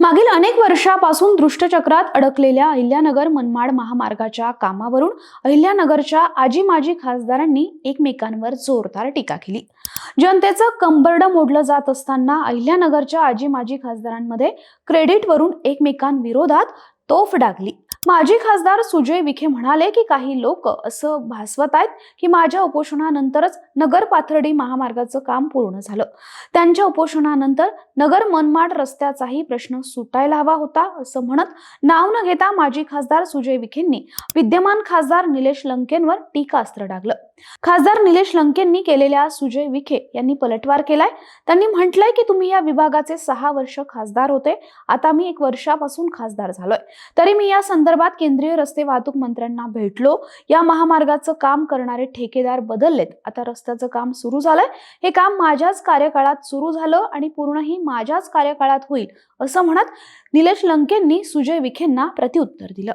मागील अनेक वर्षापासून दुष्टचक्रात अडकलेल्या अहिल्यानगर मनमाड महामार्गाच्या कामावरून अहिल्यानगरच्या आजी माजी खासदारांनी एकमेकांवर जोरदार टीका केली। जनतेचं कंबरड मोडलं जात असताना अहिल्यानगरच्या आजी माजी खासदारांमध्ये क्रेडिटवरून एकमेकांविरोधात तोफ डागली। माजी खासदार सुजय विखे म्हणाले की काही लोक असं भासवत आहेत की माझ्या उपोषणानंतरच नगर पाथर्डी महामार्गाचं काम पूर्ण झालं। त्यांच्या उपोषणानंतर नगर मनमाड रस्त्याचाही प्रश्न सुटायला हवा होता असं म्हणत नाव न घेता माजी खासदार सुजय विखेंनी विद्यमान खासदार निलेश लंकेंवर टीकास्त्र डागलं। खासदार निलेश लंकेंनी केलेल्या सुजय विखे यांनी पलटवार केलाय। त्यांनी म्हटलंय की तुम्ही या विभागाचे 6 वर्ष खासदार होते, आता मी 1 वर्षापासून खासदार झालोय, तरी मी या संदर्भात केंद्रीय रस्ते वाहतूक मंत्र्यांना भेटलो। या महामार्गाचं काम करणारे ठेकेदार बदललेत, आता रस्त्याचं काम सुरू झालंय। हे काम माझ्याच कार्यकाळात सुरू झालं आणि पूर्णही माझ्याच कार्यकाळात होईल असं म्हणत निलेश लंकेंनी सुजय विखेंना प्रत्युत्तर दिलं।